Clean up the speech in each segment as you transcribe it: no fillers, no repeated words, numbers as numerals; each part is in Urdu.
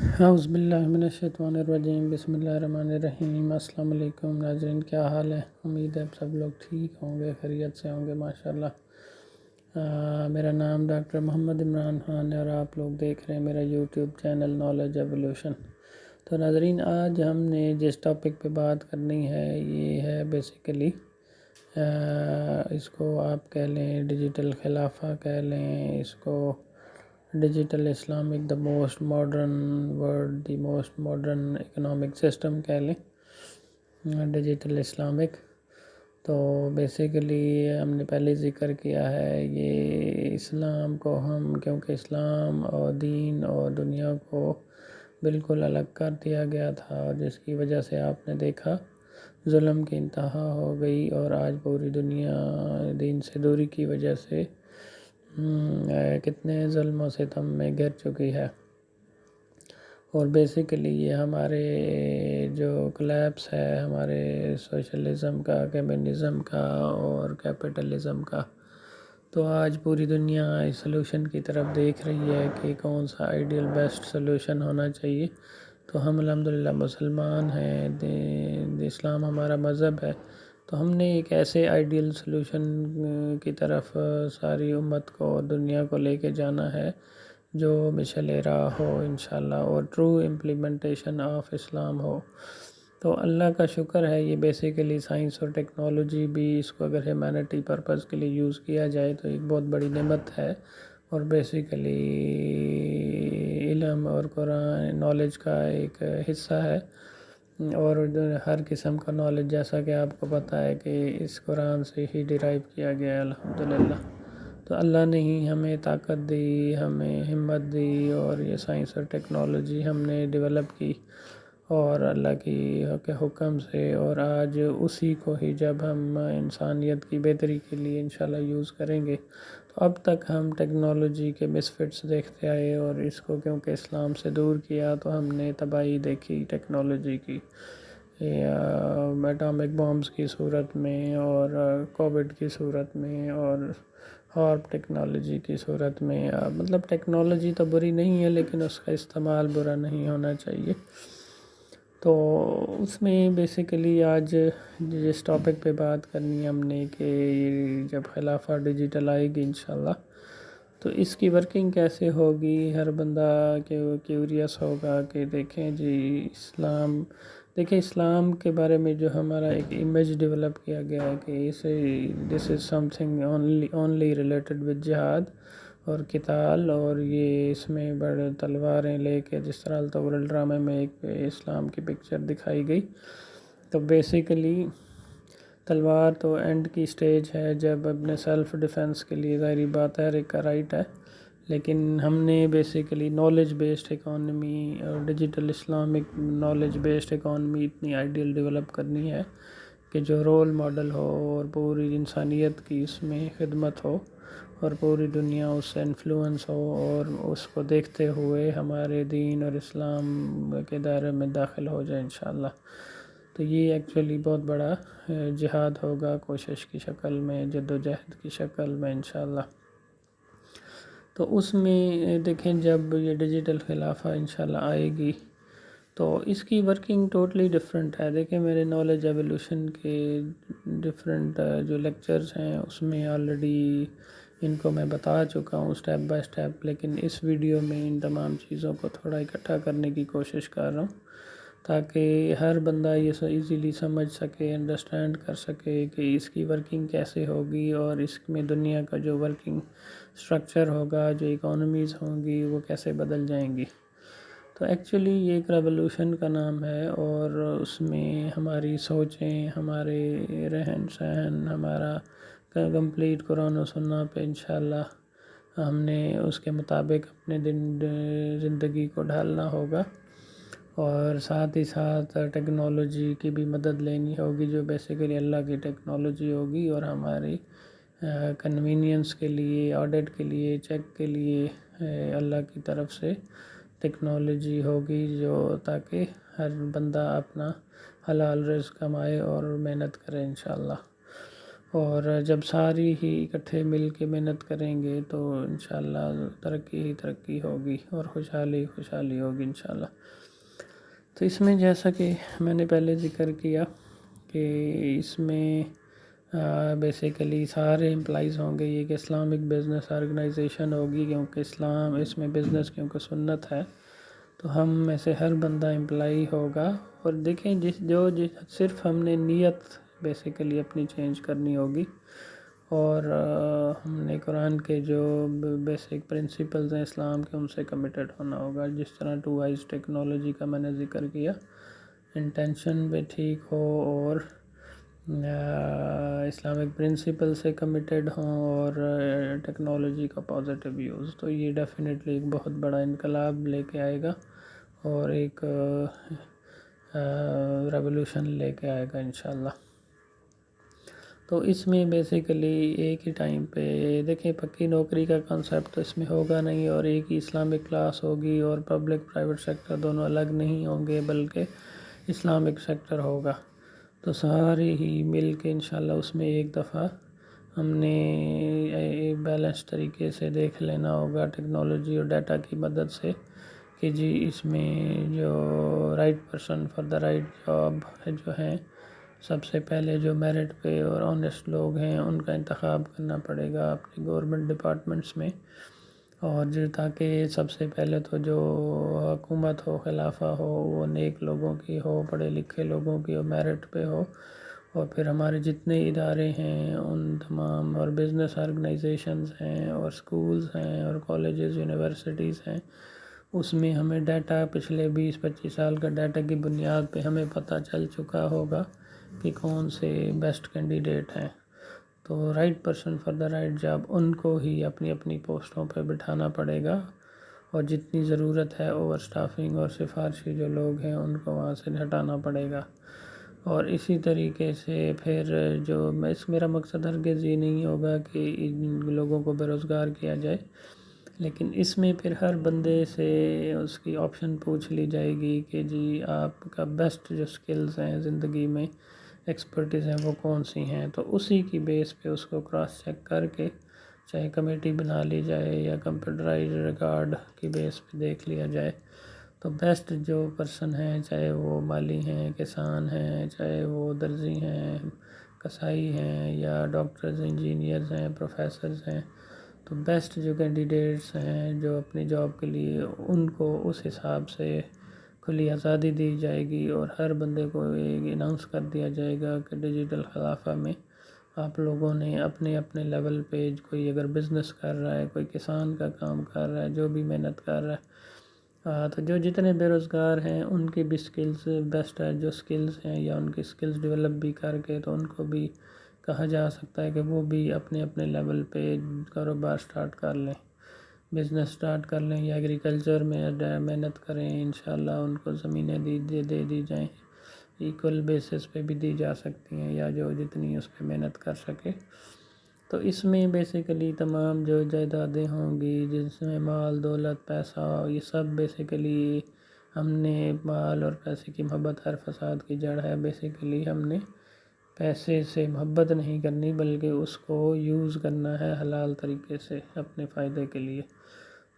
اعوذ باللہ من الشیطان الرجیم، بسم اللہ الرحمن الرحیم۔ السلام علیکم ناظرین، کیا حال ہے؟ امید ہے سب لوگ ٹھیک ہوں گے، خیریت سے ہوں گے ماشاءاللہ۔ میرا نام ڈاکٹر محمد عمران خان ہے اور آپ لوگ دیکھ رہے ہیں میرا یوٹیوب چینل نالج ایولیوشن۔ تو ناظرین، آج ہم نے جس ٹاپک پہ بات کرنی ہے یہ ہے بیسیکلی اس کو آپ کہہ لیں ڈیجیٹل خلافہ کہہ لیں، اس کو digital Islamic the most modern world, the most modern economic system کہہ لیں، ڈیجیٹل اسلامک۔ تو بیسیکلی ہم نے پہلے ذکر کیا ہے یہ اسلام کو ہم، کیونکہ اسلام اور دین اور دنیا کو بالکل الگ کر دیا گیا تھا، جس کی وجہ سے آپ نے دیکھا ظلم کی انتہا ہو گئی، اور آج پوری دنیا دین سے دوری کی وجہ سے کتنے ظلم و ستم میں گر چکی ہے۔ اور بیسیکلی یہ ہمارے جو کلیپس ہے ہمارے سوشلزم کا، کمیونزم کا اور کیپٹلزم کا، تو آج پوری دنیا اس سلوشن کی طرف دیکھ رہی ہے کہ کون سا آئیڈیل بیسٹ سلوشن ہونا چاہیے۔ تو ہم الحمدللہ مسلمان ہیں، اسلام ہمارا مذہب ہے، تو ہم نے ایک ایسے آئیڈیل سلوشن کی طرف ساری امت کو اور دنیا کو لے کے جانا ہے جو مشعل راہ ہو انشاءاللہ، اور ٹرو امپلیمنٹیشن آف اسلام ہو۔ تو اللہ کا شکر ہے، یہ بیسیکلی سائنس اور ٹیکنالوجی بھی اس کو اگر ہیومینٹی پرپز کے لیے یوز کیا جائے تو ایک بہت بڑی نعمت ہے، اور بیسیکلی علم اور قرآن نالج کا ایک حصہ ہے، اور ہر قسم کا نالج جیسا کہ آپ کو پتہ ہے کہ اس قرآن سے ہی ڈیرائیو کیا گیا ہے الحمدللہ۔ تو اللہ نے ہی ہمیں طاقت دی، ہمیں ہمت دی، اور یہ سائنس اور ٹیکنالوجی ہم نے ڈیولپ کی اور اللہ کے حکم سے، اور آج اسی کو ہی جب ہم انسانیت کی بہتری کے لیے انشاءاللہ یوز کریں گے، تو اب تک ہم ٹیکنالوجی کے مسفٹس دیکھتے آئے، اور اس کو کیونکہ اسلام سے دور کیا تو ہم نے تباہی دیکھی ٹیکنالوجی کی، ایٹامک بامز کی صورت میں، اور کووڈ کی صورت میں، اور ہارپ ٹیکنالوجی کی صورت میں۔ مطلب ٹیکنالوجی تو بری نہیں ہے لیکن اس کا استعمال برا نہیں ہونا چاہیے۔ تو اس میں بیسیکلی آج جس ٹاپک پہ بات کرنی ہے ہم نے کہ جب خلافہ ڈیجیٹل آئے گی انشاءاللہ تو اس کی ورکنگ کیسے ہوگی، ہر بندہ کیوریس ہوگا کہ دیکھیں جی اسلام کے بارے میں جو ہمارا ایک امیج ڈیولپ کیا گیا ہے کہ this is something only related with جہاد اور قتال، اور یہ اس میں بڑے تلواریں لے کے جس طرح التورل ڈرامے میں ایک اسلام کی پکچر دکھائی گئی، تو بیسیکلی تلوار تو اینڈ کی سٹیج ہے جب اپنے سیلف ڈیفنس کے لیے، ظاہری بات ہے ہر ایک کا رائٹ ہے، لیکن ہم نے بیسیکلی نالج بیسڈ اکانومی اور digital Islamic knowledge based economy اتنی آئیڈیل ڈیولپ کرنی ہے کہ جو رول ماڈل ہو اور پوری انسانیت کی اس میں خدمت ہو، اور پوری دنیا اس سے انفلوئنس ہو، اور اس کو دیکھتے ہوئے ہمارے دین اور اسلام کے دائرے میں داخل ہو جائے انشاءاللہ۔ تو یہ ایکچولی بہت بڑا جہاد ہوگا، کوشش کی شکل میں، جد و جہد کی شکل میں انشاءاللہ۔ تو اس میں دیکھیں جب یہ ڈیجیٹل خلافہ انشاءاللہ آئے گی تو اس کی ورکنگ ٹوٹلی ڈیفرنٹ ہے۔ دیکھیں میرے نالج ایولیوشن کے ڈیفرنٹ جو لیکچرز ہیں اس میں آلریڈی ان کو میں بتا چکا ہوں سٹیپ بائی سٹیپ، لیکن اس ویڈیو میں ان تمام چیزوں کو تھوڑا اکٹھا کرنے کی کوشش کر رہا ہوں تاکہ ہر بندہ یہ ایزیلی سمجھ سکے، انڈرسٹینڈ کر سکے کہ اس کی ورکنگ کیسے ہوگی، اور اس میں دنیا کا جو ورکنگ سٹرکچر ہوگا، جو اکانومیز ہوں گی وہ کیسے بدل جائیں گی۔ تو ایکچولی یہ ایک ریولوشن کا نام ہے، اور اس میں ہماری سوچیں، ہمارے رہن سہن، ہمارا کمپلیٹ قرآن و سنہ پہ انشاءاللہ ہم نے اس کے مطابق اپنے زندگی کو ڈھالنا ہوگا، اور ساتھ ہی ساتھ ٹیکنالوجی کی بھی مدد لینی ہوگی جو بیسیکلی اللہ کی ٹیکنالوجی ہوگی، اور ہماری کنوینئنس کے لیے، آڈٹ کے لیے، چیک کے لیے اللہ کی طرف سے ٹیکنالوجی ہوگی، جو تاکہ ہر بندہ اپنا حلال رزق کمائے اور محنت کرے انشاءاللہ۔ اور جب ساری ہی اکٹھے مل کے محنت کریں گے تو انشاءاللہ ترقی ہی ترقی ہوگی اور خوشحالی خوشحالی ہوگی انشاءاللہ۔ تو اس میں جیسا کہ میں نے پہلے ذکر کیا کہ اس میں بیسیکلی سارے امپلائیز ہوں گے، یہ کہ اسلامک بزنس آرگنائزیشن ہوگی، کیونکہ اسلام اس میں بزنس کیونکہ سنت ہے، تو ہم میں سے ہر بندہ امپلائی ہوگا۔ اور دیکھیں صرف ہم نے نیت بیسیکلی اپنی چینج کرنی ہوگی، اور ہم نے قرآن کے جو بیسک پرنسپلز ہیں اسلام کے ان سے کمیٹڈ ہونا ہوگا، جس طرح 2 آئیز ٹیکنالوجی کا میں نے ذکر کیا، انٹینشن بھی ٹھیک ہو اور اسلامک پرنسپل سے کمیٹڈ ہوں اور ٹیکنالوجی کا پازیٹیو یوز، تو یہ ڈیفینیٹلی ایک بہت بڑا انقلاب لے کے آئے گا اور ایک ریولوشن لے کے آئے گا انشاءاللہ۔ تو اس میں بیسیکلی ایک ہی ٹائم پہ دیکھیں پکی نوکری کا کنسیپٹ تو اس میں ہوگا نہیں، اور ایک ہی اسلامک کلاس ہوگی اور پبلک پرائیویٹ سیکٹر دونوں الگ نہیں ہوں گے، بلکہ اسلامک سیکٹر ہوگا۔ تو سارے ہی مل کے انشاءاللہ اس میں ایک دفعہ ہم نے بیلنس طریقے سے دیکھ لینا ہوگا ٹیکنالوجی اور ڈیٹا کی مدد سے کہ جی اس میں جو right person for the right job جو ہیں، سب سے پہلے جو میرٹ پہ اور آنیسٹ لوگ ہیں ان کا انتخاب کرنا پڑے گا اپنی گورنمنٹ ڈپارٹمنٹس میں، اور جو تاکہ سب سے پہلے تو جو حکومت ہو خلافہ ہو وہ نیک لوگوں کی ہو، پڑھے لکھے لوگوں کی ہو، میرٹ پہ ہو، اور پھر ہمارے جتنے ادارے ہیں ان تمام اور بزنس آرگنائزیشنز ہیں اور سکولز ہیں اور کالجز یونیورسٹیز ہیں، اس میں ہمیں ڈیٹا پچھلے 20-25 سال کا ڈیٹا کی بنیاد پہ ہمیں پتہ چل چکا ہوگا کہ کون سے بیسٹ کینڈیڈیٹ ہیں، تو right person for the right job in کو ہی اپنی اپنی پوسٹوں پہ بٹھانا پڑے گا، اور جتنی ضرورت ہے اوور سٹافنگ اور سفارشی جو لوگ ہیں ان کو وہاں سے ہٹانا پڑے گا۔ اور اسی طریقے سے پھر میرا مقصد ہرگز یہ نہیں ہوگا کہ ان لوگوں کو بے روزگار کیا جائے، لیکن اس میں پھر ہر بندے سے اس کی آپشن پوچھ لی جائے گی کہ جی آپ کا بیسٹ جو سکلز ہیں زندگی میں ایکسپرٹیز ہیں وہ کون سی ہیں، تو اسی کی بیس پہ اس کو کراس چیک کر کے چاہے کمیٹی بنا لی جائے یا کمپیوٹرائز ریکارڈ کی بیس پہ دیکھ لیا جائے، تو بیسٹ جو پرسن ہیں چاہے وہ مالی ہیں، کسان ہیں، چاہے وہ درزی ہیں، کسائی ہیں، یا ڈاکٹرز، انجینئرز ہیں، پروفیسرز ہیں، تو بیسٹ جو کینڈیڈیٹس ہیں جو اپنی جاب کے لیے ان کو اس حساب سے کھلی آزادی دی جائے گی، اور ہر بندے کو ایک اناؤنس کر دیا جائے گا کہ ڈیجیٹل خلافہ میں آپ لوگوں نے اپنے اپنے لیول پہ کوئی اگر بزنس کر رہا ہے، کوئی کسان کا کام کر رہا ہے، جو بھی محنت کر رہا ہے، تو جو جتنے بے روزگار ہیں ان کی بھی سکلز بیسٹ ہے، جو سکلز ہیں یا ان کی سکلز ڈیولپ بھی کر کے تو ان کو بھی کہا جا سکتا ہے کہ وہ بھی اپنے اپنے لیول پہ کاروبار سٹارٹ کر لیں، بزنس سٹارٹ کر لیں، یا ایگریکلچر میں محنت کریں، انشاءاللہ ان کو زمینیں دے دی جائیں، ایکول بیسس پہ بھی دی جا سکتی ہیں، یا جو جتنی اس پہ محنت کر سکے۔ تو اس میں بیسیکلی تمام جو جائیدادیں ہوں گی جس میں مال دولت پیسہ، یہ سب بیسیکلی ہم نے مال اور پیسے کی محبت ہر فساد کی جڑ ہے، بیسیکلی ہم نے پیسے سے محبت نہیں کرنی بلکہ اس کو یوز کرنا ہے حلال طریقے سے اپنے فائدے کے لیے۔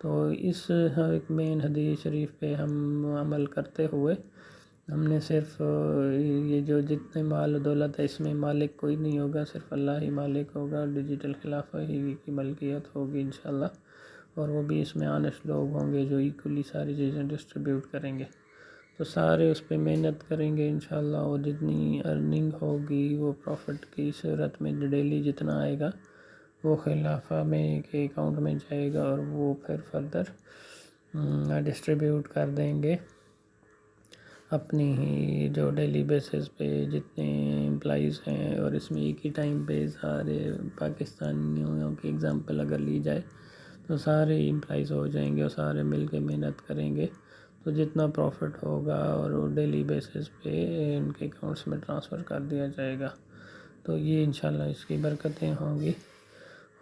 تو اس ایک مین حدیث شریف پہ ہم عمل کرتے ہوئے ہم نے صرف یہ جو جتنے مال و دولت ہے اس میں مالک کوئی نہیں ہوگا، صرف اللہ ہی مالک ہوگا، ڈیجیٹل خلافہ ہی کی ملکیت ہوگی انشاءاللہ، اور وہ بھی اس میں آنیسٹ لوگ ہوں گے جو ایکولی ساری چیزیں ڈسٹریبیوٹ کریں گے، تو سارے اس پہ محنت کریں گے انشاءاللہ، اور جتنی ارننگ ہوگی وہ پروفٹ کی صورت میں ڈیلی جتنا آئے گا وہ خلافہ میں کے اکاؤنٹ میں جائے گا، اور وہ پھر فردر ڈسٹریبیوٹ کر دیں گے اپنی ہی جو ڈیلی بیسس پہ جتنے امپلائیز ہیں، اور اس میں ایک ہی ٹائم پہ سارے پاکستانیوں کی اگزامپل اگر لی جائے تو سارے امپلائیز ہو جائیں گے اور سارے مل کے محنت کریں گے، تو جتنا پروفٹ ہوگا اور وہ ڈیلی بیسس پہ ان کے اکاؤنٹس میں ٹرانسفر کر دیا جائے گا، تو یہ انشاءاللہ اس کی برکتیں ہوں گی،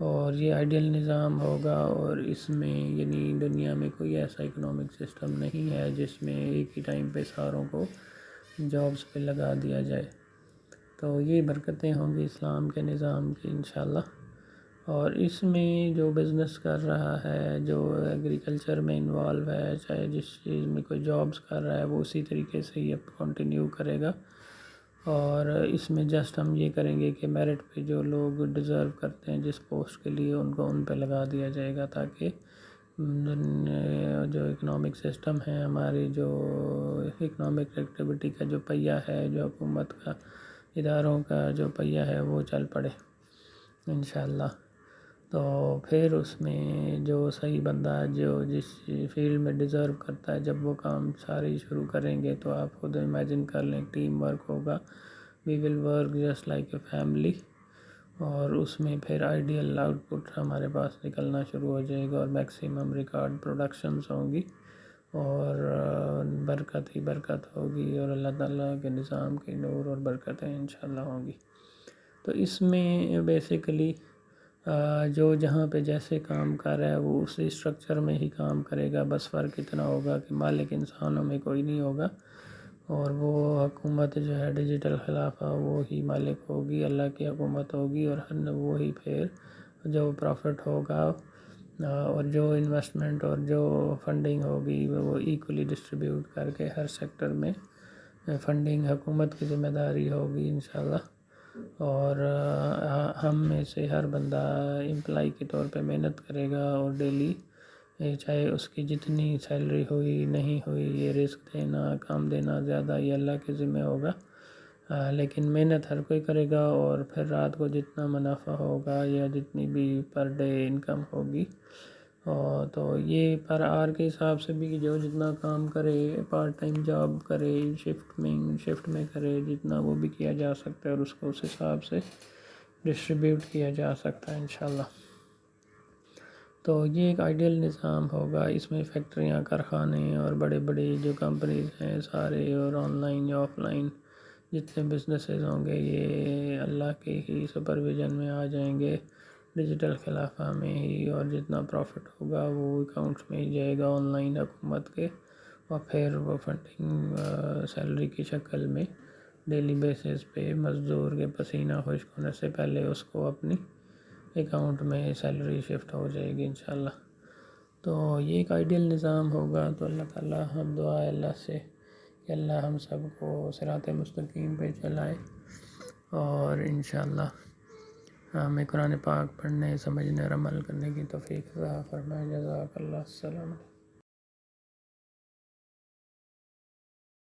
اور یہ آئیڈیل نظام ہوگا، اور اس میں یعنی دنیا میں کوئی ایسا اکنامک سسٹم نہیں ہے جس میں ایک ہی ٹائم پہ ساروں کو جابس پہ لگا دیا جائے۔ تو یہ برکتیں ہوں گی اسلام کے نظام کی انشاءاللہ۔ اور اس میں جو بزنس کر رہا ہے، جو ایگریکلچر میں انوالو ہے، چاہے جس چیز میں کوئی جابس کر رہا ہے، وہ اسی طریقے سے یہ کنٹینیو کرے گا۔ اور اس میں جسٹ ہم یہ کریں گے کہ میرٹ پہ جو لوگ ڈیزرو کرتے ہیں جس پوسٹ کے لیے، ان کو ان پہ لگا دیا جائے گا، تاکہ جو اکنامک سسٹم ہے، ہماری جو اکنامک ایکٹیویٹی کا جو پہیہ ہے، جو حکومت کا اداروں کا جو پہیہ ہے، وہ چل پڑے انشاءاللہ۔ تو پھر اس میں جو صحیح بندہ جو جس فیلڈ میں ڈیزرو کرتا ہے، جب وہ کام سارے شروع کریں گے تو آپ خود امیجن کر لیں، ٹیم ورک ہوگا، we will work just like a family, اور اس میں پھر آئیڈیل آؤٹ پٹ ہمارے پاس نکلنا شروع ہو جائے گا، اور میکسیمم ریکارڈ پروڈکشنز ہوں گی، اور برکت ہی برکت ہوگی، اور اللہ تعالیٰ کے نظام کی نور اور برکتیں انشاءاللہ ہوں گی۔ تو اس میں بیسیکلی جو جہاں پہ جیسے کام کر رہا ہے وہ اسی اسٹرکچر میں ہی کام کرے گا، بس فرق اتنا ہوگا کہ مالک انسانوں میں کوئی نہیں ہوگا، اور وہ حکومت جو ہے ڈیجیٹل خلافہ وہ ہی مالک ہوگی، اللہ کی حکومت ہوگی، اور وہی پھر جو پروفٹ ہوگا اور جو انویسٹمنٹ اور جو فنڈنگ ہوگی وہ ایکولی ڈسٹریبیوٹ کر کے ہر سیکٹر میں فنڈنگ حکومت کی ذمہ داری ہوگی انشاءاللہ۔ اور ہم میں سے ہر بندہ امپلائی کے طور پہ محنت کرے گا، اور ڈیلی چاہے اس کی جتنی سیلری ہوئی نہیں ہوئی، یہ رزق دینا کام دینا زیادہ یہ اللہ کے ذمہ ہوگا، لیکن محنت ہر کوئی کرے گا، اور پھر رات کو جتنا منافع ہوگا یا جتنی بھی پر ڈے انکم ہوگی، تو یہ پر آور کے حساب سے بھی جو جتنا کام کرے، پارٹ ٹائم جاب کرے، شفٹ میں کرے، جتنا وہ بھی کیا جا سکتا ہے، اور اس کو اس حساب سے ڈسٹریبیوٹ کیا جا سکتا ہے انشاءاللہ۔ تو یہ ایک آئیڈیل نظام ہوگا، اس میں فیکٹریاں، کارخانے اور بڑے بڑے جو کمپنیز ہیں سارے، اور آن لائن یا آف لائن جتنے بزنسز ہوں گے یہ اللہ کے ہی سپرویژن میں آ جائیں گے، ڈیجیٹل خلافہ میں ہی، اور جتنا پروفٹ ہوگا وہ اکاؤنٹس میں ہی جائے گا آن لائن حکومت کے، اور پھر وہ فنڈنگ سیلری کی شکل میں ڈیلی بیسس پہ مزدور کے پسینہ خشک ہونے سے پہلے اس کو اپنی اکاؤنٹ میں سیلری شفٹ ہو جائے گی انشاءاللہ۔ تو یہ ایک آئیڈیل نظام ہوگا۔ تو اللہ تعالیٰ ہم دعا ہے اللہ سے کہ اللہ ہم سب کو صراط مستقیم پہ چلائے، اور انشاءاللہ ہمیں قرآن پاک پڑھنے، سمجھنے اور عمل کرنے کی توفیق عطا فرمائے۔ جزاک اللہ، السلام علیکم۔